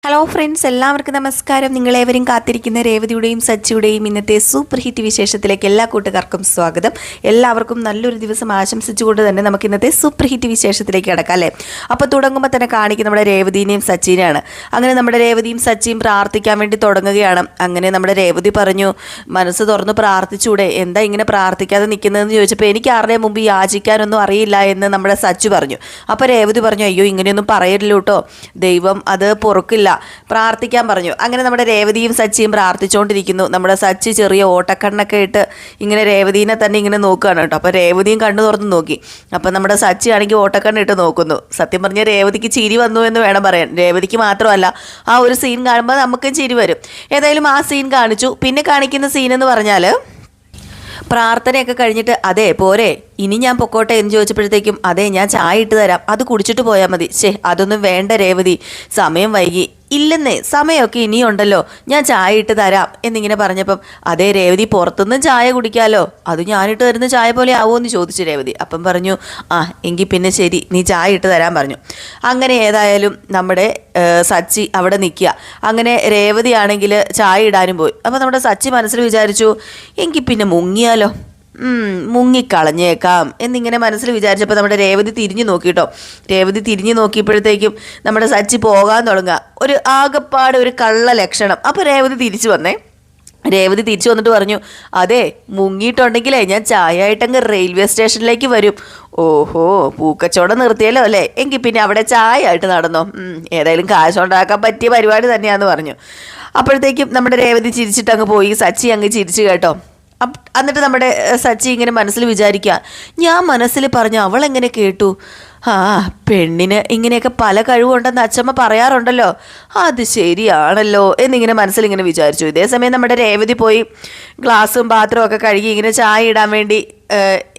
Hello friends, എല്ലാവർക്കും നമസ്കാരം. നിങ്ങളേവരും കാത്തിരിക്കുന്ന രേവതിയുടെയും സച്ചിയുടെയും ഇന്നത്തെ സൂപ്പർ ഹിറ്റ് വിശേഷത്തിലേക്ക് എല്ലാ കൂട്ടുകാർക്കും സ്വാഗതം. എല്ലാവർക്കും നല്ലൊരു ദിവസം ആശംസിച്ചുകൊണ്ട് തന്നെ നമുക്ക് ഇന്നത്തെ സൂപ്പർ ഹിറ്റ് വിശേഷത്തിലേക്ക് കിടക്കാം അല്ലേ. അപ്പോൾ തുടങ്ങുമ്പോൾ തന്നെ കാണിക്കും നമ്മുടെ രേവതിനെയും സച്ചിനെയാണ്. അങ്ങനെ നമ്മുടെ രേവതിയും സച്ചിയും പ്രാർത്ഥിക്കാൻ വേണ്ടി തുടങ്ങുകയാണ്. അങ്ങനെ നമ്മുടെ രേവതി പറഞ്ഞു, മനസ്സ് തുറന്ന് പ്രാർത്ഥിച്ചൂടെ, എന്താ ഇങ്ങനെ പ്രാർത്ഥിക്കാതെ നിൽക്കുന്നതെന്ന് ചോദിച്ചപ്പോൾ എനിക്ക് ആരുടെ മുമ്പ് യാചിക്കാനൊന്നും അറിയില്ല എന്ന് നമ്മുടെ സച്ചു പറഞ്ഞു. അപ്പോൾ രേവതി പറഞ്ഞു, അയ്യോ ഇങ്ങനെയൊന്നും പറയരുല്ലോ കേട്ടോ, ദൈവം അത് പൊറുക്കില്ല, പ്രാർത്ഥിക്കാൻ പറഞ്ഞു. അങ്ങനെ നമ്മുടെ രേവതിയും സച്ചിയും പ്രാർത്ഥിച്ചുകൊണ്ടിരിക്കുന്നു. നമ്മുടെ സച്ചി ചെറിയ ഓട്ടക്കണ്ണൊക്കെ ഇട്ട് ഇങ്ങനെ രേവതിനെ തന്നെ ഇങ്ങനെ നോക്കുകയാണ് കേട്ടോ. അപ്പോൾ രേവതിയും കണ്ണു തുറന്ന് നോക്കി. അപ്പം നമ്മുടെ സച്ചി ആണെങ്കിൽ ഓട്ടക്കണ്ണിട്ട് നോക്കുന്നു. സത്യം പറഞ്ഞാൽ രേവതിക്ക് ചിരി വന്നു എന്ന് വേണം പറയാൻ. രേവതിക്ക് മാത്രമല്ല, ആ ഒരു സീൻ കാണുമ്പോൾ നമുക്കും ചിരി വരും. ഏതായാലും ആ സീൻ കാണിച്ചു. പിന്നെ കാണിക്കുന്ന സീൻ എന്ന് പറഞ്ഞാൽ പ്രാർത്ഥനയൊക്കെ കഴിഞ്ഞിട്ട് അതെ പോരെ ഇനി ഞാൻ പൊക്കോട്ടെ എന്ന് ചോദിച്ചപ്പോഴത്തേക്കും അതെ ഞാൻ ചായ ഇട്ട് തരാം, അത് കുടിച്ചിട്ട് പോയാൽ മതി. അതൊന്നും വേണ്ട രേവതി, സമയം വൈകി. ഇല്ലെന്നേ, സമയമൊക്കെ ഇനിയുണ്ടല്ലോ, ഞാൻ ചായ ഇട്ട് തരാം എന്നിങ്ങനെ പറഞ്ഞപ്പം അതേ രേവതി പുറത്തുനിന്ന് ചായ കുടിക്കാമല്ലോ, അത് ഞാനിട്ട് തരുന്ന ചായ പോലെ ആവുമോ എന്ന് ചോദിച്ചു രേവതി. അപ്പം പറഞ്ഞു എങ്കിൽ പിന്നെ ശരി, നീ ചായ ഇട്ട് തരാൻ പറഞ്ഞു. അങ്ങനെ ഏതായാലും നമ്മുടെ സച്ചി അവിടെ നിൽക്കുക. അങ്ങനെ രേവതി ആണെങ്കിൽ ചായ ഇടാനും പോയി. അപ്പം നമ്മുടെ സച്ചി മനസ്സിൽ വിചാരിച്ചു, എങ്കിൽ പിന്നെ മുങ്ങിയാലോ, മുങ്ങിക്കളഞ്ഞേക്കാം എന്നിങ്ങനെ മനസ്സിൽ വിചാരിച്ചപ്പോൾ നമ്മുടെ രേവതി തിരിഞ്ഞു നോക്കിട്ടോ. രേവതി തിരിഞ്ഞു നോക്കിയപ്പോഴത്തേക്കും നമ്മുടെ സച്ചി പോകാൻ തുടങ്ങുക. ഒരു ആകപ്പാട് ഒരു കള്ള ലക്ഷണം. അപ്പോൾ രേവതി തിരിച്ചു വന്നേ. രേവതി തിരിച്ചു വന്നിട്ട് പറഞ്ഞു, അതെ മുങ്ങിയിട്ടുണ്ടെങ്കിലേ ഞാൻ ചായ ആയിട്ടങ്ങ് റെയിൽവേ സ്റ്റേഷനിലേക്ക് വരും. ഓഹോ, പൂക്കച്ചവടം നിർത്തിയല്ലോ അല്ലേ, എങ്കിൽ പിന്നെ അവിടെ ചായ ആയിട്ട് നടന്നോ, ഏതായാലും കാശുണ്ടാക്കാൻ പറ്റിയ പരിപാടി തന്നെയാണെന്ന് പറഞ്ഞു. അപ്പോഴത്തേക്കും നമ്മുടെ രേവതി ചിരിച്ചിട്ട് അങ്ങ് പോയി. സച്ചി അങ്ങ് ചിരിച്ചു കേട്ടോ. എന്നിട്ട് നമ്മുടെ സച്ചി ഇങ്ങനെ മനസ്സിൽ വിചാരിക്കുക, ഞാൻ മനസ്സിൽ പറഞ്ഞു അവളെങ്ങനെ കേട്ടു, പെണ്ണിന് ഇങ്ങനെയൊക്കെ പല കഴിവുണ്ടെന്ന് അച്ചമ്മ പറയാറുണ്ടല്ലോ, അത് ശരിയാണല്ലോ എന്നിങ്ങനെ മനസ്സിലിങ്ങനെ വിചാരിച്ചു. ഇതേസമയം നമ്മുടെ രേവതി പോയി ഗ്ലാസും പാത്രവും ഒക്കെ കഴുകി ഇങ്ങനെ ചായ ഇടാൻ വേണ്ടി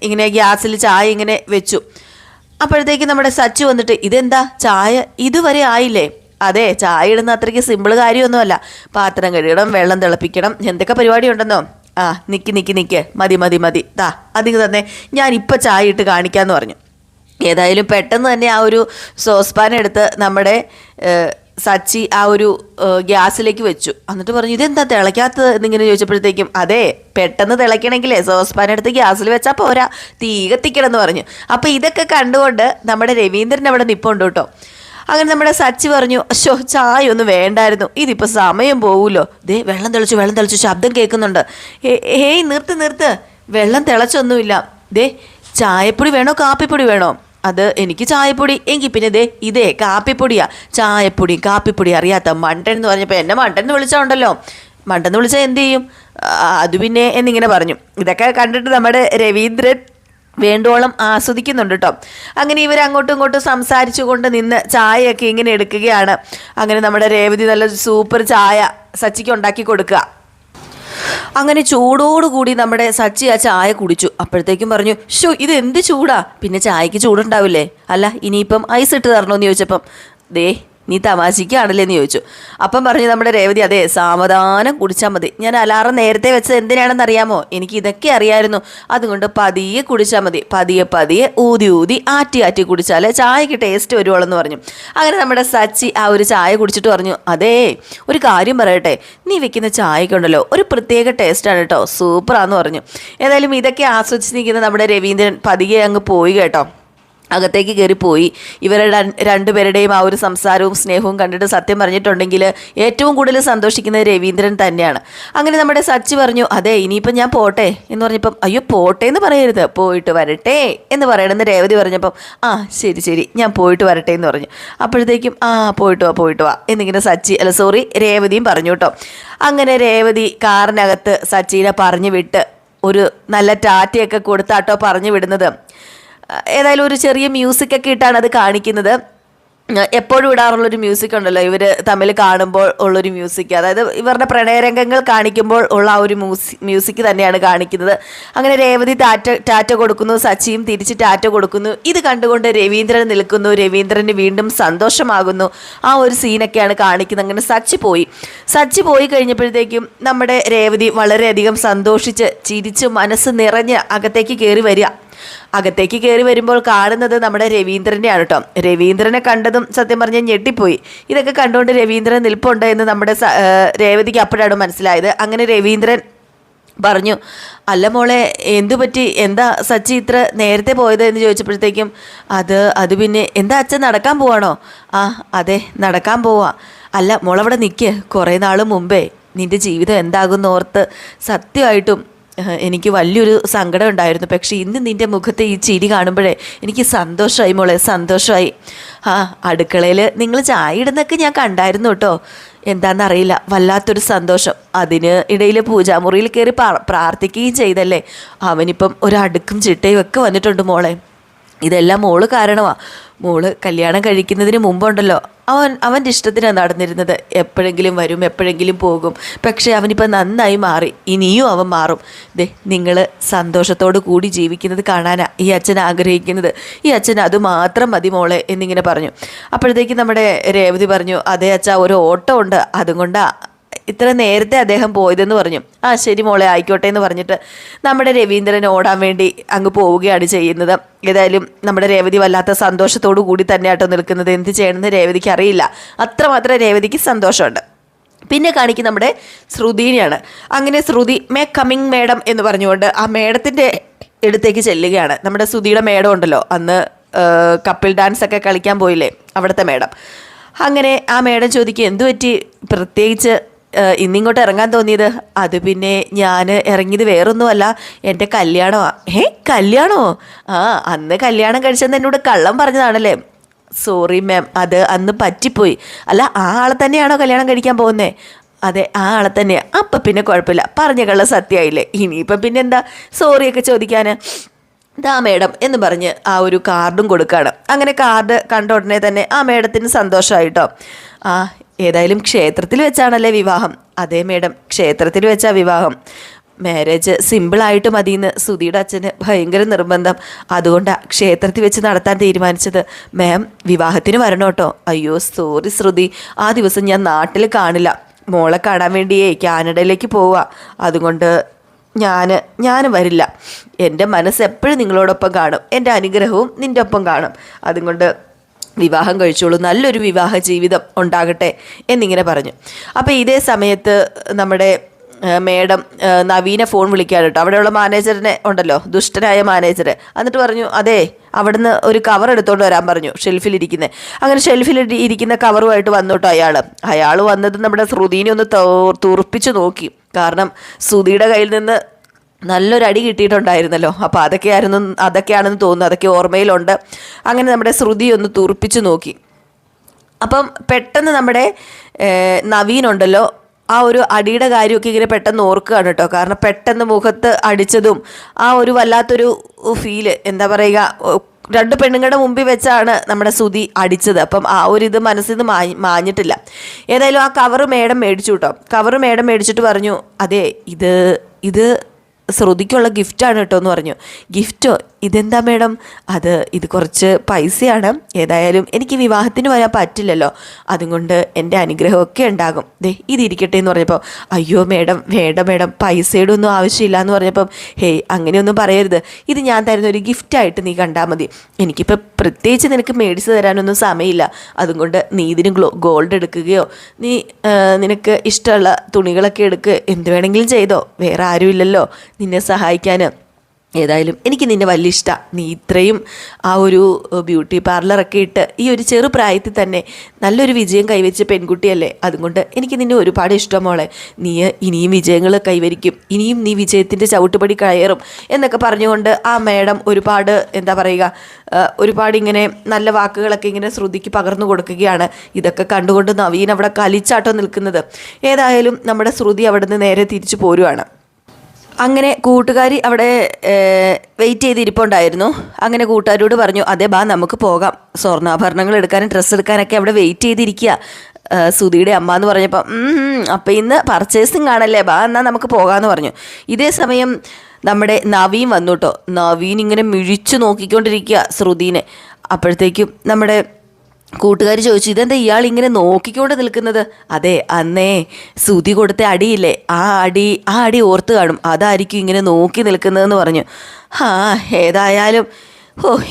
ഇങ്ങനെ ഗ്യാസിൽ ചായ ഇങ്ങനെ വെച്ചു. അപ്പോഴത്തേക്ക് നമ്മുടെ സച്ചു വന്നിട്ട്, ഇതെന്താ ചായ ഇതുവരെ ആയില്ലേ? അതെ, ചായ ഇടുന്ന അത്രയ്ക്ക് സിമ്പിൾ കാര്യമൊന്നുമല്ല, പാത്രം കഴുകണം, വെള്ളം തിളപ്പിക്കണം, എന്തൊക്കെ പരിപാടി ഉണ്ടെന്നോ. നിക്ക് മതി താ അതിങ്ങ് തന്നെ, ഞാനിപ്പോൾ ചായ ഇട്ട് കാണിക്കാമെന്ന് പറഞ്ഞു. ഏതായാലും പെട്ടെന്ന് തന്നെ ആ ഒരു സോസ്പാൻ എടുത്ത് നമ്മുടെ സച്ചി ആ ഒരു ഗ്യാസിലേക്ക് വെച്ചു. എന്നിട്ട് പറഞ്ഞു, ഇതെന്താ തിളയ്ക്കാത്തത് എന്നിങ്ങനെ ചോദിച്ചപ്പോഴത്തേക്കും അതെ പെട്ടെന്ന് തിളയ്ക്കണമെങ്കിലേ സോസ്പാൻ എടുത്ത് ഗ്യാസിൽ വെച്ചാൽ പോരാ, തീ കത്തിക്കണം എന്ന് പറഞ്ഞു. അപ്പോൾ ഇതൊക്കെ കണ്ടുകൊണ്ട് നമ്മുടെ രവീന്ദ്രൻ അവിടെ നിൽപ്പുണ്ട് കേട്ടോ. അങ്ങനെ നമ്മുടെ സച്ചി പറഞ്ഞു, ചായ ഒന്നും വേണ്ടായിരുന്നു, ഇതിപ്പോൾ സമയം പോവുമല്ലോ, ദേ വെള്ളം തിളച്ചു ശബ്ദം കേൾക്കുന്നുണ്ട്. ഹേയ് നിർത്ത്, വെള്ളം തിളച്ചൊന്നുമില്ല, ദേ ചായപ്പൊടി വേണോ കാപ്പിപ്പൊടി വേണോ? അത് എനിക്ക് ചായപ്പൊടി, എങ്കിൽ പിന്നെ ദേ ഇതേ കാപ്പിപ്പൊടിയാ, കാപ്പിപ്പൊടി അറിയാത്ത മണ്ടൻ എന്ന് പറഞ്ഞപ്പോൾ എന്നെ മണ്ടൻ എന്ന് വിളിച്ചോണ്ടല്ലോ, മണ്ടെന്ന് വിളിച്ചാൽ എന്ത് ചെയ്യും, അത് പിന്നെ എന്നിങ്ങനെ പറഞ്ഞു. ഇതൊക്കെ കണ്ടിട്ട് നമ്മുടെ രവീന്ദ്രൻ വേണ്ടോളം ആസ്വദിക്കുന്നുണ്ട് കേട്ടോ. അങ്ങനെ ഇവർ അങ്ങോട്ടും ഇങ്ങോട്ടും സംസാരിച്ചു കൊണ്ട് നിന്ന് ചായയൊക്കെ ഇങ്ങനെ എടുക്കുകയാണ്. അങ്ങനെ നമ്മുടെ രേവതി നല്ല സൂപ്പർ ചായ സച്ചിക്ക് ഉണ്ടാക്കി കൊടുക്കുക. അങ്ങനെ ചൂടോടുകൂടി നമ്മുടെ സച്ചി ആ ചായ കുടിച്ചു. അപ്പോഴത്തേക്കും പറഞ്ഞു, ഇത് എന്ത് ചൂടാ, പിന്നെ ചായക്ക് ചൂടുണ്ടാവില്ലേ, അല്ല ഇനിയിപ്പം ഐസ് ഇട്ട് തരണമെന്ന് ചോദിച്ചപ്പം ദേ നീ തമാശിക്കാണല്ലേ എന്ന് ചോദിച്ചു. അപ്പം പറഞ്ഞു നമ്മുടെ രേവതി, അതെ സാവധാനം കുടിച്ചാൽ മതി, ഞാൻ അലാറം നേരത്തെ വെച്ചത് എന്തിനാണെന്ന് അറിയാമോ, എനിക്ക് ഇതൊക്കെ അറിയായിരുന്നു, അതുകൊണ്ട് പതിയെ കുടിച്ചാൽ മതി, പതിയെ ഊതി ആറ്റി കുടിച്ചാലേ ചായക്ക് ടേസ്റ്റ് വരുവുള്ളെന്ന് പറഞ്ഞു. അങ്ങനെ നമ്മുടെ സച്ചി ആ ഒരു ചായ കുടിച്ചിട്ട് പറഞ്ഞു, അതേ ഒരു കാര്യം പറയട്ടെ, നീ വെക്കുന്ന ചായക്കുണ്ടല്ലോ ഒരു പ്രത്യേക ടേസ്റ്റാണ് കേട്ടോ, സൂപ്പറാന്ന് പറഞ്ഞു. ഏതായാലും ഇതൊക്കെ ആസ്വദിച്ച് നിൽക്കുന്ന നമ്മുടെ രവീന്ദ്രൻ പതിയെ അങ്ങ് പോയി കേട്ടോ. അകത്തേക്ക് കയറിപ്പോയി. ഇവരുടെ രണ്ടുപേരുടെയും ആ ഒരു സംസാരവും സ്നേഹവും കണ്ടിട്ട് സത്യം പറഞ്ഞിട്ടുണ്ടെങ്കിൽ ഏറ്റവും കൂടുതൽ സന്തോഷിക്കുന്നത് രവീന്ദ്രൻ തന്നെയാണ്. അങ്ങനെ നമ്മുടെ സച്ചി പറഞ്ഞു, അതെ ഇനിയിപ്പം ഞാൻ പോട്ടെ എന്ന് പറഞ്ഞപ്പം, അയ്യോ പോട്ടെ എന്ന് പറയരുത്, പോയിട്ട് വരട്ടെ എന്ന് പറയണമെന്ന് രേവതി പറഞ്ഞപ്പം ശരി ഞാൻ പോയിട്ട് വരട്ടെ എന്ന് പറഞ്ഞു. അപ്പോഴത്തേക്കും പോയിട്ട് വാ എന്നിങ്ങനെ രേവതിയും പറഞ്ഞു കേട്ടോ. അങ്ങനെ രേവതി കാറിനകത്ത് സച്ചിനെ പറഞ്ഞു വിട്ട് ഒരു നല്ല ടാറ്റയൊക്കെ കൊടുത്താട്ടോ പറഞ്ഞു വിടുന്നത്. ഏതായാലും ഒരു ചെറിയ മ്യൂസിക്കൊക്കെ ഇട്ടാണ് അത് കാണിക്കുന്നത്. എപ്പോഴും ഇടാറുള്ളൊരു മ്യൂസിക് ഉണ്ടല്ലോ ഇവർ തമ്മിൽ കാണുമ്പോൾ ഉള്ളൊരു മ്യൂസിക്, അതായത് ഇവരുടെ പ്രണയരംഗങ്ങൾ കാണിക്കുമ്പോൾ ഉള്ള ആ ഒരു മ്യൂസിക് തന്നെയാണ് കാണിക്കുന്നത്. അങ്ങനെ രേവതി ടാറ്റ കൊടുക്കുന്നു, സച്ചിയും തിരിച്ച് ടാറ്റ കൊടുക്കുന്നു. ഇത് കണ്ടുകൊണ്ട് രവീന്ദ്രൻ നിൽക്കുന്നു. രവീന്ദ്രന് വീണ്ടും സന്തോഷമാകുന്നു. ആ ഒരു സീനൊക്കെയാണ് കാണിക്കുന്നത്. അങ്ങനെ സച്ചി പോയി കഴിഞ്ഞപ്പോഴത്തേക്കും നമ്മുടെ രേവതി വളരെയധികം സന്തോഷിച്ച് ചിരിച്ച് മനസ്സ് നിറഞ്ഞ് അകത്തേക്ക് കയറി വരിക. അകത്തേക്ക് കയറി വരുമ്പോൾ കാണുന്നത് നമ്മുടെ രവീന്ദ്രൻ്റെയാണ് കേട്ടോ. രവീന്ദ്രനെ കണ്ടതും സത്യം പറഞ്ഞാൽ ഞെട്ടിപ്പോയി. ഇതൊക്കെ കണ്ടുകൊണ്ട് രവീന്ദ്രൻ നിൽപ്പുണ്ട് എന്ന് നമ്മുടെ രേവതിക്ക് അപ്പോഴാണ് മനസ്സിലായത്. അങ്ങനെ രവീന്ദ്രൻ പറഞ്ഞു, അല്ല മോളെ എന്തു പറ്റി, എന്താ സച്ചി ഇത്ര നേരത്തെ പോയത് എന്ന് ചോദിച്ചപ്പോഴത്തേക്കും അത് പിന്നെ എന്താ അച്ഛൻ നടക്കാൻ പോവാണോ? ആ അതെ നടക്കാൻ പോവാ. അല്ല മോളവിടെ നിൽക്ക്, കുറേ നാൾ മുമ്പേ നിൻ്റെ ജീവിതം എന്താകുമെന്ന് ഓർത്ത് സത്യമായിട്ടും എനിക്ക് വലിയൊരു സങ്കടം ഉണ്ടായിരുന്നു. പക്ഷേ ഇന്ന് നിൻ്റെ മുഖത്തെ ഈ ചിരി കാണുമ്പോഴേ എനിക്ക് സന്തോഷമായി മോളെ, സന്തോഷമായി. ആ അടുക്കളയിൽ നിങ്ങൾ ചായ ഇടുന്നൊക്കെ ഞാൻ കണ്ടായിരുന്നു കേട്ടോ. എന്താണെന്നറിയില്ല, വല്ലാത്തൊരു സന്തോഷം. അതിന് ഇടയിൽ പൂജാമുറിയിൽ കയറി പ്രാർത്ഥിക്കുകയും ചെയ്തല്ലേ. അവനിപ്പം ഒരു അടുക്കും ചിട്ടയും ഒക്കെ വന്നിട്ടുണ്ട് മോളെ. ഇതെല്ലാം മോള് കാരണമാണ്. മോള് കല്യാണം കഴിക്കുന്നതിന് മുമ്പുണ്ടല്ലോ അവൻ്റെ ഇഷ്ടത്തിനാണ് നടന്നിരുന്നത്. എപ്പോഴെങ്കിലും വരും, എപ്പോഴെങ്കിലും പോകും. പക്ഷേ അവനിപ്പോൾ നന്നായി മാറി. ഇനിയും അവൻ മാറും. ദേ നിങ്ങൾ സന്തോഷത്തോടു കൂടി ജീവിക്കുന്നത് കാണാനാണ് ഈ അച്ഛൻ ആഗ്രഹിക്കുന്നത്. ഈ അച്ഛൻ അത് മാത്രം മതി മോളെ എന്നിങ്ങനെ പറഞ്ഞു. അപ്പോഴത്തേക്ക് നമ്മുടെ രേവതി പറഞ്ഞു, അതേ അച്ഛാ ഒരു ഓട്ടം ഉണ്ട്, അതുകൊണ്ടാണ് ഇത്ര നേരത്തെ അദ്ദേഹം പോയതെന്ന് പറഞ്ഞു. ആ ശരി മോളെ ആയിക്കോട്ടെ എന്ന് പറഞ്ഞിട്ട് നമ്മുടെ രവീന്ദ്രൻ ഓടാൻ വേണ്ടി അങ്ങ് പോവുകയാണ് ചെയ്യുന്നത്. ഏതായാലും നമ്മുടെ രേവതി വല്ലാത്ത സന്തോഷത്തോടു കൂടി തന്നെയാട്ടോ നിൽക്കുന്നത്. എന്ത് ചെയ്യണമെന്ന് രേവതിക്ക് അറിയില്ല. അത്രമാത്രം രേവതിക്ക് സന്തോഷമുണ്ട്. പിന്നെ കാണിക്കും നമ്മുടെ ശ്രുതിനെയാണ്. അങ്ങനെ ശ്രുതി കമ്മിങ് മേഡം എന്ന് പറഞ്ഞുകൊണ്ട് ആ മേഡത്തിൻ്റെ അടുത്തേക്ക് ചെല്ലുകയാണ്. നമ്മുടെ ശ്രുതിയുടെ മേഡം ഉണ്ടല്ലോ, അന്ന് കപ്പിൾ ഡാൻസ് ഒക്കെ കളിക്കാൻ പോയില്ലേ, അവിടുത്തെ മേഡം. അങ്ങനെ ആ മേഡം ചോദിക്കും, എന്തു പറ്റി പ്രത്യേകിച്ച് ഇന്നിങ്ങോട്ട് ഇറങ്ങാൻ തോന്നിയത്? അത് പിന്നെ ഞാൻ ഇറങ്ങിയത് വേറൊന്നുമല്ല, എൻ്റെ കല്യാണമാണ്. കല്യാണമോ? ആ അന്ന് കല്യാണം കഴിച്ചെന്ന് എന്നോട് കള്ളം പറഞ്ഞതാണല്ലേ? സോറി മാം, അത് അന്ന് പറ്റിപ്പോയി. അല്ല ആ ആളെ തന്നെയാണോ കല്യാണം കഴിക്കാൻ പോകുന്നത്? അതെ ആ ആളെ തന്നെയാണ്. അപ്പം പിന്നെ കുഴപ്പമില്ല, പറഞ്ഞ കള്ള സത്യമായില്ലേ, ഇനിയിപ്പം പിന്നെ എന്താ സോറിയൊക്കെ ചോദിക്കാൻ. ദാ മേഡം എന്ന് പറഞ്ഞ് ആ ഒരു കാർഡും കൊടുക്കുകയാണ്. അങ്ങനെ കാർഡ് കണ്ട ഉടനെ തന്നെ ആ മേഡത്തിന് സന്തോഷമായിട്ടോ. ആ ഏതായാലും ക്ഷേത്രത്തിൽ വെച്ചാണല്ലേ വിവാഹം? അതേ മേഡം, ക്ഷേത്രത്തിൽ വെച്ചാ വിവാഹം. മാരേജ് സിമ്പിളായിട്ട് മതിയെന്ന് ശ്രുതിയുടെ അച്ഛന് ഭയങ്കര നിർബന്ധം. അതുകൊണ്ടാണ് ക്ഷേത്രത്തിൽ വെച്ച് നടത്താൻ തീരുമാനിച്ചത്. മാം വിവാഹത്തിന് വരണം കേട്ടോ. അയ്യോ സോറി ശ്രുതി, ആ ദിവസം ഞാൻ നാട്ടിൽ കാണില്ല. മോളെ കാണാൻ വേണ്ടിയേ കാനഡയിലേക്ക് പോവുക. അതുകൊണ്ട് ഞാൻ വരില്ല. എൻ്റെ മനസ്സ് എപ്പോഴും നിങ്ങളോടൊപ്പം കാണും, എൻ്റെ അനുഗ്രഹവും നിൻ്റെ ഒപ്പം കാണും. അതുകൊണ്ട് വിവാഹം കഴിച്ചോളൂ, നല്ലൊരു വിവാഹ ജീവിതം ഉണ്ടാകട്ടെ എന്നിങ്ങനെ പറഞ്ഞു. അപ്പോൾ ഇതേ സമയത്ത് നമ്മുടെ മേഡം നവീനെ ഫോൺ വിളിക്കാൻ കേട്ടോ. അവിടെയുള്ള മാനേജറിനെ ഉണ്ടല്ലോ, ദുഷ്ടനായ മാനേജർ. എന്നിട്ട് പറഞ്ഞു, അതെ അവിടുന്ന് ഒരു കവർ എടുത്തോണ്ട് വരാൻ പറഞ്ഞു, ഷെൽഫിലിരിക്കുന്നത്. അങ്ങനെ ഷെൽഫിൽ ഇരിക്കുന്ന കവറുമായിട്ട് വന്നു കേട്ടോ അയാൾ വന്നത് നമ്മുടെ ശ്രുതിനെ ഒന്ന് തുറപ്പിച്ച് നോക്കി. കാരണം ശ്രുതിയുടെ കയ്യിൽ നിന്ന് നല്ലൊരു അടി കിട്ടിയിട്ടുണ്ടായിരുന്നല്ലോ. അപ്പോൾ അതൊക്കെയാണെന്ന് തോന്നുന്നു, അതൊക്കെ ഓർമ്മയിലുണ്ട്. അങ്ങനെ നമ്മുടെ ശ്രുതി ഒന്ന് തുറപ്പിച്ച് നോക്കി. അപ്പം പെട്ടെന്ന് നമ്മുടെ നവീനുണ്ടല്ലോ ആ ഒരു അടിയുടെ കാര്യമൊക്കെ ഇങ്ങനെ പെട്ടെന്ന് ഓർക്കുകയാണ് കേട്ടോ. കാരണം പെട്ടെന്ന് മുഖത്ത് അടിച്ചതും ആ ഒരു വല്ലാത്തൊരു ഫീല്, എന്താ പറയുക, രണ്ട് പെണ്ണുങ്ങളുടെ മുമ്പിൽ വെച്ചാണ് നമ്മുടെ ശ്രുതി അടിച്ചത്. അപ്പം ആ ഒരു ഇത് മനസ്സിൽ നിന്ന് മാഞ്ഞിട്ടില്ല. ഏതായാലും ആ കവറ് മേഡം മേടിച്ചു കേട്ടോ. കവറ് മേഡം മേടിച്ചിട്ട് പറഞ്ഞു, അതെ ഇത് ശ്രുതിക്കുള്ള ഗിഫ്റ്റാണ് കേട്ടോ എന്ന് പറഞ്ഞു. ഗിഫ്റ്റോ? ഇതെന്താ മേഡം? ഇത് കുറച്ച് പൈസയാണ്. ഏതായാലും എനിക്ക് വിവാഹത്തിന് വരാൻ പറ്റില്ലല്ലോ, അതുകൊണ്ട് എൻ്റെ അനുഗ്രഹമൊക്കെ ഉണ്ടാകും. ഇതിരിക്കട്ടെ എന്ന് പറഞ്ഞപ്പോൾ, അയ്യോ മേഡം വേണ്ട മേഡം, പൈസയുടെ ഒന്നും ആവശ്യമില്ല എന്ന് പറഞ്ഞപ്പം, ഹേയ് അങ്ങനെയൊന്നും പറയരുത്, ഇത് ഞാൻ തരുന്ന ഒരു ഗിഫ്റ്റായിട്ട് നീ കണ്ടാൽ മതി. എനിക്കിപ്പോൾ പ്രത്യേകിച്ച് നിനക്ക് മേടിച്ച് തരാനൊന്നും സമയമില്ല. അതുകൊണ്ട് നീ ഇതിന് ഗോൾഡ് എടുക്കുകയോ നിനക്ക് ഇഷ്ടമുള്ള തുണികളൊക്കെ എടുക്കുക, എന്ത് വേണമെങ്കിലും ചെയ്തോ, വേറെ ആരുമില്ലല്ലോ നിന്നെ സഹായിക്കാൻ. ഏതായാലും എനിക്ക് നിന്നെ വലിയ ഇഷ്ടമാണ്. നീ ഇത്രയും ആ ഒരു ബ്യൂട്ടി പാർലറൊക്കെ ഇട്ട് ഈ ഒരു ചെറു പ്രായത്തിൽ തന്നെ നല്ലൊരു വിജയം കൈവച്ച പെൺകുട്ടിയല്ലേ. അതുകൊണ്ട് എനിക്ക് നിന്നെ ഒരുപാട് ഇഷ്ടം മോളെ. നീ ഇനിയും വിജയങ്ങൾ കൈവരിക്കും, ഇനിയും നീ വിജയത്തിൻ്റെ ചവിട്ടുപടി കയറും എന്നൊക്കെ പറഞ്ഞുകൊണ്ട് ആ മേഡം ഒരുപാട് എന്താ പറയുക, ഒരുപാട് ഇങ്ങനെ നല്ല വാക്കുകളൊക്കെ ഇങ്ങനെ ശ്രുതിക്ക് പകർന്നു കൊടുക്കുകയാണ്. ഇതൊക്കെ കണ്ടുകൊണ്ട് നവീൻ അവിടെ കലിച്ചാട്ടോ നിൽക്കുന്നത്. ഏതായാലും നമ്മുടെ ശ്രുതി അവിടെ നിന്ന് നേരെ തിരിച്ചു പോരുവാണ്. അങ്ങനെ കൂട്ടുകാരി അവിടെ വെയിറ്റ് ചെയ്തിരിപ്പുണ്ടായിരുന്നു. അങ്ങനെ കൂട്ടുകാരോട് പറഞ്ഞു, അതെ ബാ നമുക്ക് പോകാം, സ്വർണ്ണാഭരണങ്ങൾ എടുക്കാനും ഡ്രസ്സ് എടുക്കാനൊക്കെ അവിടെ വെയിറ്റ് ചെയ്തിരിക്കുക സുധിയുടെ അമ്മ എന്ന് പറഞ്ഞപ്പോൾ, അപ്പം ഇന്ന് പർച്ചേസിങ് ആണല്ലേ, ബാ എന്നാൽ നമുക്ക് പോകാമെന്ന് പറഞ്ഞു. ഇതേ സമയം നമ്മുടെ നവീൻ വന്നു കേട്ടോ. നവീൻ ഇങ്ങനെ മിഴിച്ചു നോക്കിക്കൊണ്ടിരിക്കുക ശ്രുതിനെ. അപ്പോഴത്തേക്കും നമ്മുടെ കൂട്ടുകാർ ചോദിച്ചു, ഇതെന്താ ഇയാൾ ഇങ്ങനെ നോക്കിക്കൊണ്ട് നിൽക്കുന്നത്? അതെ, അന്നേ സുതി കൊടുത്ത അടിയില്ലേ, ആ അടി ഓർത്ത് കാണും, അതായിരിക്കും ഇങ്ങനെ നോക്കി നിൽക്കുന്നതെന്ന് പറഞ്ഞു. ഏതായാലും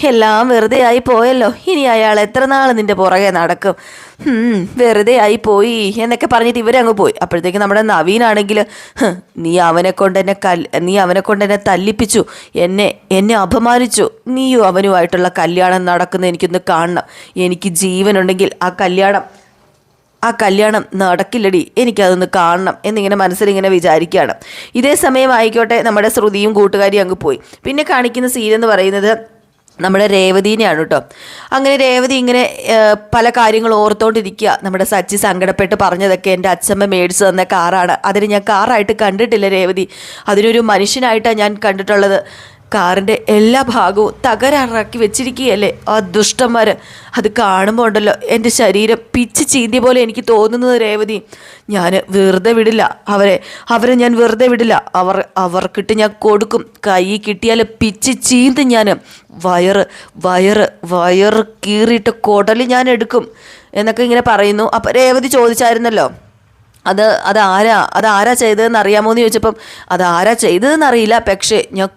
എല്ലാം വെറുതെ ആയി പോയല്ലോ. ഇനി അയാൾ എത്ര നാൾ നിന്റെ പുറകെ നടക്കും? വെറുതെ ആയി പോയി എന്നൊക്കെ പറഞ്ഞിട്ട് ഇവരെ അങ്ങ് പോയി. അപ്പോഴത്തേക്ക് നമ്മുടെ നവീനാണെങ്കിൽ, നീ അവനെ കൊണ്ട് എന്നെ തല്ലിപ്പിച്ചു, എന്നെ അപമാനിച്ചു. നീയും അവനുമായിട്ടുള്ള കല്യാണം നടക്കുന്നത് എനിക്കൊന്ന് കാണണം. എനിക്ക് ജീവനുണ്ടെങ്കിൽ ആ കല്യാണം നടക്കില്ലടി, എനിക്കതൊന്ന് കാണണം എന്നിങ്ങനെ മനസ്സിലിങ്ങനെ വിചാരിക്കുകയാണ്. ഇതേ സമയം ആയിക്കോട്ടെ, നമ്മുടെ ശ്രുതിയും കൂട്ടുകാരിയും അങ്ങ് പോയി. പിന്നെ കാണിക്കുന്ന സീനെന്ന് പറയുന്നത് നമ്മുടെ രേവതീനെയാണ് കേട്ടോ. അങ്ങനെ രേവതി ഇങ്ങനെ പല കാര്യങ്ങൾ ഓർത്തോണ്ടിരിക്കുക. നമ്മുടെ സച്ചി സങ്കടപ്പെട്ട് പറഞ്ഞതൊക്കെ എൻ്റെ അച്ഛമ്മ മേടിച്ചു തന്ന കാറാണ്, അതിന് ഞാൻ കാറായിട്ട് കണ്ടിട്ടില്ല രേവതി, അതിനൊരു മനുഷ്യനായിട്ടാണ് ഞാൻ കണ്ടിട്ടുള്ളത്. കാറിൻ്റെ എല്ലാ ഭാഗവും തകരാറാക്കി വെച്ചിരിക്കുകയല്ലേ ആ ദുഷ്ടന്മാർ. അത് കാണുമ്പോൾ ഉണ്ടല്ലോ എൻ്റെ ശരീരം പിച്ച് ചീന്തിയ പോലെ എനിക്ക് തോന്നുന്നത് രേവതി. ഞാൻ വെറുതെ വിടില്ല അവരെ ഞാൻ വെറുതെ വിടില്ല. അവർക്കിട്ട് ഞാൻ കൊടുക്കും. കൈ കിട്ടിയാൽ പിച്ച് ചീന്തും ഞാൻ. വയറ് കീറിയിട്ട് കുടല് ഞാൻ എടുക്കും എന്നൊക്കെ ഇങ്ങനെ പറയുന്നു. അപ്പം രേവതി ചോദിച്ചായിരുന്നല്ലോ, അതാരാ ചെയ്തതെന്ന് അറിയാമോ എന്ന് ചോദിച്ചപ്പം അതാരാ ചെയ്തതെന്ന് അറിയില്ല, പക്ഷേ ഞാൻ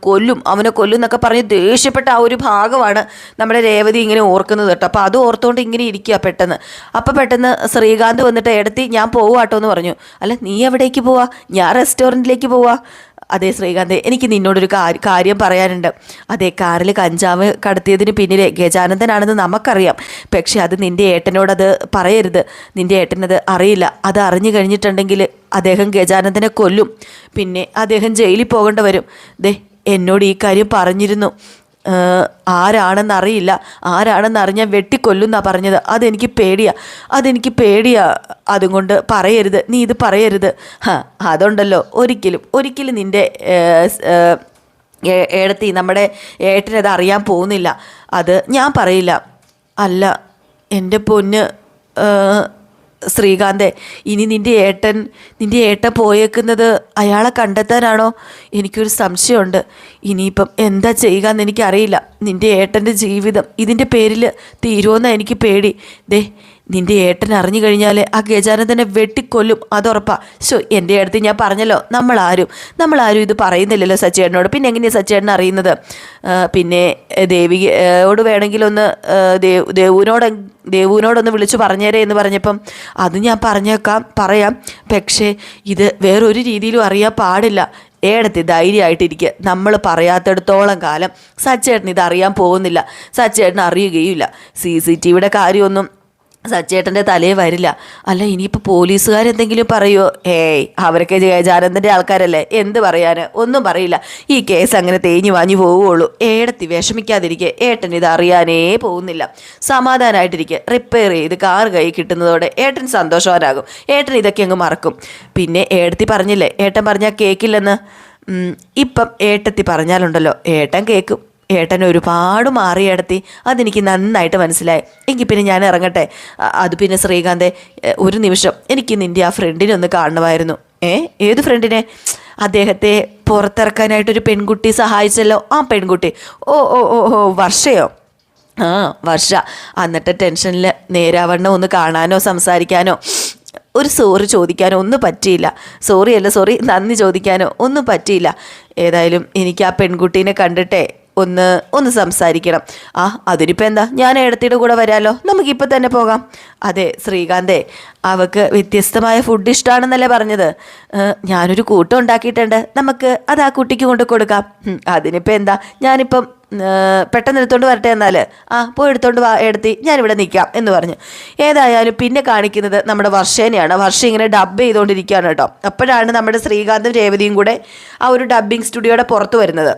അവനെ കൊല്ലും എന്നൊക്കെ പറഞ്ഞ് ദേഷ്യപ്പെട്ട ആ ഒരു ഭാഗമാണ് നമ്മുടെ രേവതി ഇങ്ങനെ ഓർക്കുന്നത് കേട്ടോ. അപ്പോൾ അത് ഓർത്തുകൊണ്ട് ഇങ്ങനെ ഇരിക്കുക പെട്ടെന്ന്. അപ്പം പെട്ടെന്ന് ശ്രീകാന്ത് വന്നിട്ട് എടുത്തി ഞാൻ പോവാട്ടോ എന്ന് പറഞ്ഞു. അല്ല, നീ എവിടേക്ക് പോവാ? ഞാൻ റെസ്റ്റോറൻറ്റിലേക്ക് പോവാ. അതെ ശ്രീകാന്ത്, എനിക്ക് നിന്നോടൊരു കാര്യം പറയാനുണ്ട്. അതെ, കാറിൽ കഞ്ചാവ് കടത്തിയതിന് പിന്നിലെ ഗജാനന്ദനാണെന്ന് നമുക്കറിയാം. പക്ഷെ അത് നിൻ്റെ ഏട്ടനോടത് പറയരുത്. നിൻ്റെ ഏട്ടനത് അറിയില്ല. അത് അറിഞ്ഞു കഴിഞ്ഞിട്ടുണ്ടെങ്കിൽ അദ്ദേഹം ഗജാനന്ദനെ കൊല്ലും. പിന്നെ അദ്ദേഹം ജയിലിൽ പോകേണ്ടി വരും. എന്നോട് ഈ കാര്യം പറഞ്ഞിരുന്നു. ആരാണെന്നറിഞ്ഞാൽ വെട്ടിക്കൊല്ലുന്നാ പറഞ്ഞത്. അതെനിക്ക് പേടിയാ. അതുകൊണ്ട് പറയരുത്, നീ ഇത് പറയരുത്. അതുണ്ടല്ലോ, ഒരിക്കലും നിൻ്റെ ഏടത്തി നമ്മുടെ ഏട്ടനത് അറിയാൻ പോകുന്നില്ല. അത് ഞാൻ പറയില്ല. അല്ല എൻ്റെ പൊന്ന് ശ്രീകാന്തേ, ഇനി നിൻ്റെ ഏട്ടൻ പോയേക്കുന്നത് അയാളെ കണ്ടെത്താനാണോ? എനിക്കൊരു സംശയമുണ്ട്. ഇനിയിപ്പം എന്താ ചെയ്യുക എന്ന് എനിക്കറിയില്ല. നിൻ്റെ ഏട്ടൻ്റെ ജീവിതം ഇതിൻ്റെ പേരിൽ തീരുമെന്നാണ് എനിക്ക് പേടി. നിൻ്റെ ഏട്ടൻ അറിഞ്ഞു കഴിഞ്ഞാൽ ആ ഗജാനന്ദനെ വെട്ടിക്കൊല്ലും, അതുറപ്പാ. എൻ്റെ അടുത്ത് ഞാൻ പറഞ്ഞല്ലോ, നമ്മളാരും ഇത് പറയുന്നില്ലല്ലോ സച്ചേട്ടനോട്. പിന്നെ എങ്ങനെയാണ് സച്ചേട്ടൻ അറിയുന്നത്? പിന്നെ ദേവിയോട് വേണമെങ്കിലൊന്ന് ദേവുവിനോടൊന്ന് വിളിച്ചു പറഞ്ഞേരേ എന്ന് പറഞ്ഞപ്പം അത് ഞാൻ പറയാം. പക്ഷേ ഇത് വേറൊരു രീതിയിലും അറിയാൻ പാടില്ല. ഏടത്തി ധൈര്യമായിട്ടിരിക്കുക. നമ്മൾ പറയാത്തിടത്തോളം കാലം സച്ചേട്ടൻ ഇതറിയാൻ പോകുന്നില്ല. സച്ചേട്ടൻ അറിയുകയുമില്ല. CCTVയുടെ കാര്യമൊന്നും സച്ചേട്ടൻ്റെ തലേ വരില്ല. അല്ല, ഇനിയിപ്പോൾ പോലീസുകാരെന്തെങ്കിലും പറയുമോ? അവരൊക്കെ ജയജാനന്ദൻ്റെ ആൾക്കാരല്ലേ, എന്ത് പറയാൻ? ഒന്നും പറയില്ല. ഈ കേസ് അങ്ങനെ തേഞ്ഞു വാഞ്ഞു പോവുകയുള്ളൂ. ഏടത്തി വിഷമിക്കാതിരിക്കുക. ഏട്ടൻ ഇത് അറിയാനേ പോകുന്നില്ല. സമാധാനമായിട്ടിരിക്കുക. റിപ്പയർ ചെയ്ത് കാർ കൈ കിട്ടുന്നതോടെ ഏട്ടൻ സന്തോഷവാനാകും. ഏട്ടൻ ഇതൊക്കെ അങ്ങ് മറക്കും. പിന്നെ ഏടത്തി പറഞ്ഞില്ലേ, ഏട്ടൻ പറഞ്ഞാൽ കേൾക്കില്ലെന്ന്. ഇപ്പം ഏട്ടത്തി പറഞ്ഞാലുണ്ടല്ലോ ഏട്ടൻ കേൾക്കും. ഏട്ടൻ ഒരുപാട് മാറിയെടുത്തി, അതെനിക്ക് നന്നായിട്ട് മനസ്സിലായി. എങ്കിൽ പിന്നെ ഞാൻ ഇറങ്ങട്ടെ. അത് പിന്നെ ശ്രീകാന്തേ, ഒരു നിമിഷം എനിക്ക് നിൻ്റെ ആ ഫ്രണ്ടിനെ ഒന്ന് കാണണമായിരുന്നു. ഏത് ഫ്രണ്ടിനെ? അദ്ദേഹത്തെ പുറത്തിറക്കാനായിട്ടൊരു പെൺകുട്ടി സഹായിച്ചല്ലോ, ആ പെൺകുട്ടി. ഓ വർഷയോ? വർഷ. എന്നിട്ട് ടെൻഷനിൽ നേരാവണ്ണം ഒന്ന് കാണാനോ സംസാരിക്കാനോ ഒരു സോറി ചോദിക്കാനോ ഒന്നും പറ്റിയില്ല. നന്ദി ചോദിക്കാനോ ഒന്നും പറ്റിയില്ല. ഏതായാലും എനിക്ക് ആ പെൺകുട്ടീനെ കണ്ടിട്ടേ ഒന്ന് സംസാരിക്കണം. അതിനിപ്പോൾ എന്താ, ഞാൻ ഏടത്തിയുടെ കൂടെ വരാമല്ലോ, നമുക്കിപ്പോൾ തന്നെ പോകാം. അതെ ശ്രീകാന്തേ, അവൾക്ക് വ്യത്യസ്തമായ ഫുഡ് ഇഷ്ടമാണെന്നല്ലേ പറഞ്ഞത്? ഞാനൊരു കൂട്ടം ഉണ്ടാക്കിയിട്ടുണ്ട്, നമുക്ക് അത് ആ കുട്ടിക്ക് കൊണ്ട് കൊടുക്കാം. അതിനിപ്പോൾ എന്താ, ഞാനിപ്പം പെട്ടെന്ന് എടുത്തോണ്ട് വരട്ടെ. എന്നാൽ പോയി എടുത്തോണ്ട് വാ എടുത്തി, ഞാനിവിടെ നിൽക്കാം എന്ന് പറഞ്ഞു. ഏതായാലും പിന്നെ കാണിക്കുന്നത് നമ്മുടെ വർഷേനെയാണ്. വർഷ ഇങ്ങനെ ഡബ് ചെയ്തുകൊണ്ടിരിക്കുകയാണ് കേട്ടോ. അപ്പോഴാണ് നമ്മുടെ ശ്രീകാന്തും രേവതിയും കൂടെ ആ ഒരു ഡബ്ബിങ് സ്റ്റുഡിയോയുടെ പുറത്ത് വരുന്നത്.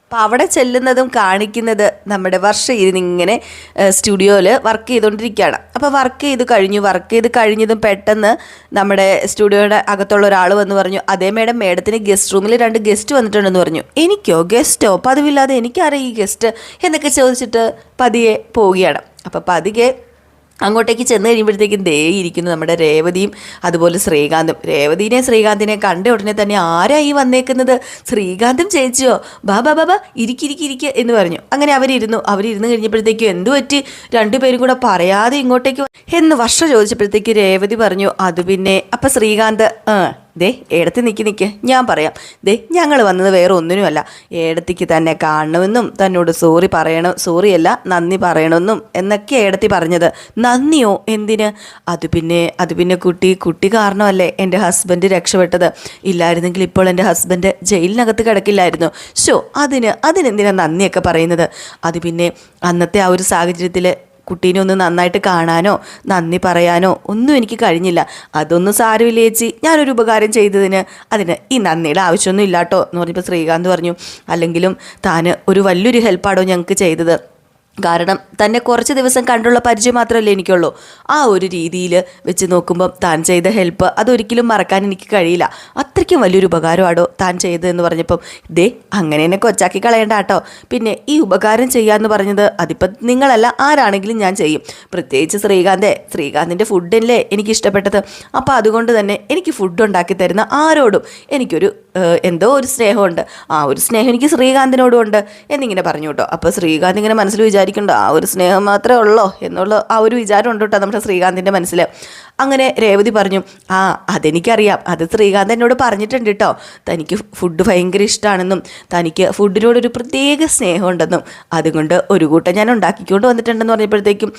അപ്പോൾ അവിടെ ചെല്ലുന്നതും കാണിക്കുന്നത് നമ്മുടെ വർഷ ഇരുന്നിങ്ങനെ സ്റ്റുഡിയോയിൽ വർക്ക് ചെയ്തുകൊണ്ടിരിക്കുകയാണ്. അപ്പോൾ വർക്ക് ചെയ്ത് കഴിഞ്ഞതും പെട്ടെന്ന് നമ്മുടെ സ്റ്റുഡിയോയുടെ അകത്തുള്ള ഒരാൾ വന്ന് പറഞ്ഞു, അതേ മേഡത്തിന് ഗസ്റ്റ് റൂമിൽ 2 ഗസ്റ്റ് വന്നിട്ടുണ്ടെന്ന് പറഞ്ഞു. എനിക്കോ? ഗസ്റ്റോ? പതിവില്ലാതെ എനിക്കറിയാം ഈ ഗസ്റ്റ് എന്നൊക്കെ ചോദിച്ചിട്ട് പതിയെ പോവുകയാണ്. അപ്പോൾ പതിയെ അങ്ങോട്ടേക്ക് ചെന്ന് കഴിയുമ്പോഴത്തേക്കും ദേ ഇരിക്കുന്നു നമ്മുടെ രേവതിയും അതുപോലെ ശ്രീകാന്തും. ശ്രീകാന്തിനെ കണ്ട ഉടനെ തന്നെ ആരായി വന്നേക്കുന്നത്? ശ്രീകാന്തും ചേച്ചിയോ? ബാ ബാ ബാ ഇരിക്കിരിക്കിരിക്കുക എന്ന് പറഞ്ഞു. അങ്ങനെ അവരിരുന്നു കഴിഞ്ഞപ്പോഴത്തേക്കും എന്തു പറ്റി രണ്ടുപേരും കൂടെ പറയാതെ ഇങ്ങോട്ടേക്ക് എന്ന് വർഷ ചോദിച്ചപ്പോഴത്തേക്ക് രേവതി പറഞ്ഞു, അത് പിന്നെ അപ്പം ശ്രീകാന്ത് ദേ ഏടത്തി നിൽക്ക് ഞാൻ പറയാം. ദേ ഞങ്ങൾ വന്നത് വേറെ ഒന്നിനുമല്ല, ഏടത്തിക്ക് തന്നെ കാണണമെന്നും തന്നോട് സോറിയല്ല നന്ദി പറയണമെന്നും എന്നൊക്കെ ഏടത്തി പറഞ്ഞത്. നന്ദിയോ എന്തിന്? അത് പിന്നെ കുട്ടി കാരണമല്ലേ എൻ്റെ ഹസ്ബൻഡ് രക്ഷപ്പെട്ടത്. ഇല്ലായിരുന്നെങ്കിൽ ഇപ്പോൾ എൻ്റെ ഹസ്ബൻഡ് ജയിലിനകത്ത് കിടക്കില്ലായിരുന്നു. അതിനെന്തിനാ നന്ദിയൊക്കെ പറയുന്നത്? അത് പിന്നെ അന്നത്തെ ആ ഒരു സാഹചര്യത്തിൽ കുട്ടീനെ ഒന്ന് നന്നായിട്ട് കാണാനോ നന്ദി പറയാനോ ഒന്നും എനിക്ക് കഴിഞ്ഞില്ല. അതൊന്നും സാരമില്ല ചേച്ചി, ഞാനൊരു ഉപകാരം ചെയ്തതിന് അതിന് ഈ നന്ദിയുടെ ആവശ്യമൊന്നും ഇല്ലാട്ടോ എന്ന് പറഞ്ഞപ്പോൾ ശ്രീകാന്ത് പറഞ്ഞു, അല്ലെങ്കിലും താന് ഒരു വലിയൊരു ഹെൽപ്പാണോ ഞങ്ങൾക്ക് ചെയ്തത്. കാരണം തന്നെ കുറച്ച് ദിവസം കണ്ടുള്ള പരിചയം മാത്രമല്ലേ എനിക്കുള്ളൂ. ആ ഒരു രീതിയിൽ വെച്ച് നോക്കുമ്പം താൻ ചെയ്ത ഹെൽപ്പ് അതൊരിക്കലും മറക്കാൻ എനിക്ക് കഴിയില്ല. അത്രയ്ക്കും വലിയൊരു ഉപകാരമാണോ താൻ ചെയ്തതെന്ന് പറഞ്ഞപ്പം ദേ അങ്ങനെ എന്നെ കൊച്ചാക്കി കളയണ്ട കേട്ടോ. പിന്നെ ഈ ഉപകാരം ചെയ്യാമെന്ന് പറഞ്ഞത് അതിപ്പം നിങ്ങളല്ല ആരാണെങ്കിലും ഞാൻ ചെയ്യും. പ്രത്യേകിച്ച് ശ്രീകാന്തിൻ്റെ ഫുഡല്ലേ എനിക്കിഷ്ടപ്പെട്ടത്. അപ്പോൾ അതുകൊണ്ട് തന്നെ എനിക്ക് ഫുഡ് ഉണ്ടാക്കി തരുന്ന ആരോടും എനിക്കൊരു എന്തോ ഒരു സ്നേഹമുണ്ട്. ആ ഒരു സ്നേഹം എനിക്ക് ശ്രീകാന്തിനോടും ഉണ്ട് എന്നിങ്ങനെ പറഞ്ഞു കേട്ടോ. അപ്പോൾ ശ്രീകാന്ത് ഇങ്ങനെ മനസ്സിൽ വിചാരിക്കണ്ടോ ആ ഒരു സ്നേഹം മാത്രമേ ഉള്ളോ എന്നുള്ള ആ ഒരു വിചാരം ഉണ്ട് കേട്ടോ നമ്മുടെ ശ്രീകാന്തിൻ്റെ മനസ്സിൽ. അങ്ങനെ രേവതി പറഞ്ഞു, അതെനിക്കറിയാം, അത് ശ്രീകാന്ത് എന്നോട് പറഞ്ഞിട്ടുണ്ട് കേട്ടോ. തനിക്ക് ഫുഡ് ഭയങ്കര ഇഷ്ടമാണെന്നും തനിക്ക് ഫുഡിനോടൊരു പ്രത്യേക സ്നേഹമുണ്ടെന്നും അതുകൊണ്ട് ഒരു കൂട്ടം ഞാൻ ഉണ്ടാക്കിക്കൊണ്ട് വന്നിട്ടുണ്ടെന്ന് പറഞ്ഞപ്പോഴത്തേക്കും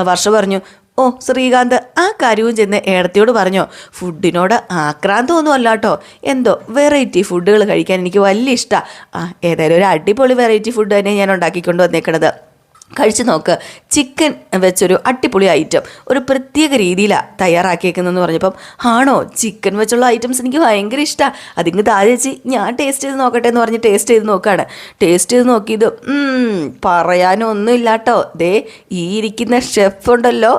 വർഷ പറഞ്ഞു, ഓ ശ്രീകാന്ത് ആ കാര്യവും ചെന്ന് ഏടത്തിയോട് പറഞ്ഞോ? ഫുഡിനോട് ആക്രാന്തമൊന്നും അല്ല കേട്ടോ, എന്തോ വെറൈറ്റി ഫുഡുകൾ കഴിക്കാൻ എനിക്ക് വലിയ ഇഷ്ടമാണ്. ഏതായാലും ഒരു അടിപൊളി വെറൈറ്റി ഫുഡ് തന്നെ ഞാൻ ഉണ്ടാക്കിക്കൊണ്ട് വന്നേക്കണത്. കഴിച്ചു നോക്ക്. ചിക്കൻ വെച്ചൊരു അടിപൊളി ഐറ്റം ഒരു പ്രത്യേക രീതിയിലാണ് തയ്യാറാക്കിയേക്കുന്നതെന്ന് പറഞ്ഞപ്പം ആണോ, ചിക്കൻ വെച്ചുള്ള ഐറ്റംസ് എനിക്ക് ഭയങ്കര ഇഷ്ടമാണ്, അതിങ്ങ് താഴേച്ചി ഞാൻ ടേസ്റ്റ് ചെയ്ത് നോക്കട്ടെ എന്ന് പറഞ്ഞ് ടേസ്റ്റ് ചെയ്ത് നോക്കുകയാണ്. ടേസ്റ്റ് ചെയ്ത് നോക്കിയത് പറയാനൊന്നും ഇല്ലാട്ടോ. ദേ ഈ ഇരിക്കുന്ന ഷെഫ് ഉണ്ടല്ലോ,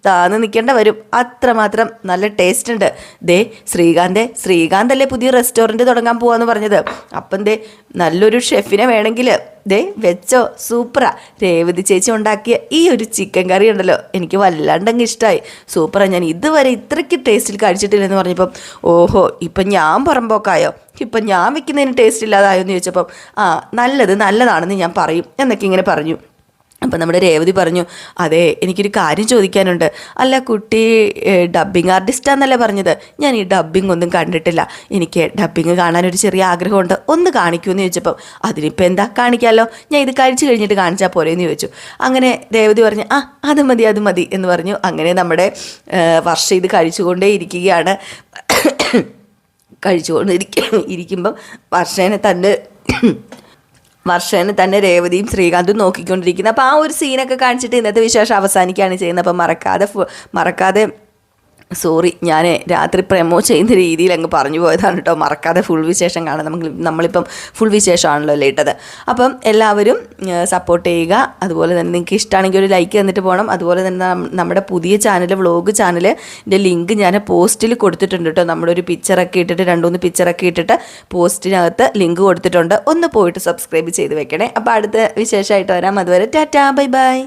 താന്ന് നിൽക്കേണ്ട വരും, അത്രമാത്രം നല്ല ടേസ്റ്റ് ഉണ്ട്. ദേ ശ്രീകാന്തല്ലേ പുതിയ റെസ്റ്റോറൻറ്റ് തുടങ്ങാൻ പോവാന്ന് പറഞ്ഞത്. അപ്പം ദേ നല്ലൊരു ഷെഫിനെ വേണമെങ്കിൽ ദേ വെച്ചോ, സൂപ്പറാ. രേവതി ചേച്ചി ഉണ്ടാക്കിയ ഈ ഒരു ചിക്കൻ കറി ഉണ്ടല്ലോ എനിക്ക് വല്ലാണ്ടങ്ങ് ഇഷ്ടമായി, സൂപ്പറാ, ഞാൻ ഇതുവരെ ഇത്രയ്ക്ക് ടേസ്റ്റിൽ കഴിച്ചിട്ടില്ലെന്ന് പറഞ്ഞപ്പം ഓഹോ ഇപ്പം ഞാൻ പുറമ്പോക്കായോ, ഇപ്പം ഞാൻ വെക്കുന്നതിന് ടേസ്റ്റ് ഇല്ലാതായോ എന്ന് ചോദിച്ചപ്പം നല്ലതാണെന്ന് ഞാൻ പറയും എന്നൊക്കെ ഇങ്ങനെ പറഞ്ഞു. അപ്പം നമ്മുടെ രേവതി പറഞ്ഞു, അതെ എനിക്കൊരു കാര്യം ചോദിക്കാനുണ്ട്. അല്ല കുട്ടി ഡബ്ബിങ് ആർട്ടിസ്റ്റാന്നല്ലേ പറഞ്ഞത്? ഞാൻ ഈ ഡബ്ബിങ് ഒന്നും കണ്ടിട്ടില്ല, എനിക്ക് ഡബ്ബിങ് കാണാനൊരു ചെറിയ ആഗ്രഹമുണ്ട്, ഒന്ന് കാണിക്കുമെന്ന് ചോദിച്ചപ്പം അതിനിപ്പോൾ എന്താ കാണിക്കാമല്ലോ, ഞാൻ ഇത് കഴിച്ച് കഴിഞ്ഞിട്ട് കാണിച്ചാൽ പോരെയെന്ന് ചോദിച്ചു. അങ്ങനെ രേവതി പറഞ്ഞു, അത് മതി എന്ന് പറഞ്ഞു. അങ്ങനെ നമ്മുടെ വർഷ ഇത് കഴിച്ചുകൊണ്ടേ ഇരിക്കുകയാണ്. ഇരിക്കുമ്പം വർഷേനെ തന്നെ രേവതിയും ശ്രീകാന്തും നോക്കിക്കൊണ്ടിരിക്കുന്നത്. അപ്പോൾ ആ ഒരു സീനൊക്കെ കാണിച്ചിട്ട് ഇന്നത്തെ വിശേഷം അവസാനിക്കുകയാണ് ചെയ്യുന്നത്. അപ്പം മറക്കാതെ സോറി, ഞാൻ രാത്രി പ്രമോ ചെയ്യുന്ന രീതിയിൽ അങ്ങ് പറഞ്ഞു പോയതാണ് കേട്ടോ. മറക്കാതെ ഫുൾ വിശേഷം കാണാം. നമ്മളിപ്പം ഫുൾ വിശേഷമാണല്ലോ അല്ലേ ഇട്ടത്. അപ്പം എല്ലാവരും സപ്പോർട്ട് ചെയ്യുക. അതുപോലെ തന്നെ നിങ്ങൾക്ക് ഇഷ്ടമാണെങ്കിൽ ഒരു ലൈക്ക് തന്നിട്ട് പോകണം. അതുപോലെ തന്നെ നമ്മുടെ പുതിയ ചാനൽ, വ്ളോഗ് ചാനലിൻ്റെ ലിങ്ക് ഞാൻ പോസ്റ്റിൽ കൊടുത്തിട്ടുണ്ട് കേട്ടോ. നമ്മുടെ ഒരു പിക്ചറൊക്കെ ഇട്ടിട്ട് 2-3 പിക്ചറൊക്കെ ഇട്ടിട്ട് പോസ്റ്റിനകത്ത് ലിങ്ക് കൊടുത്തിട്ടുണ്ട്. ഒന്ന് പോയിട്ട് സബ്സ്ക്രൈബ് ചെയ്ത് വെക്കണേ. അപ്പോൾ അടുത്ത വിശേഷമായിട്ട് വരാം. അതുവരെ ടാറ്റാ, ബൈ ബൈ.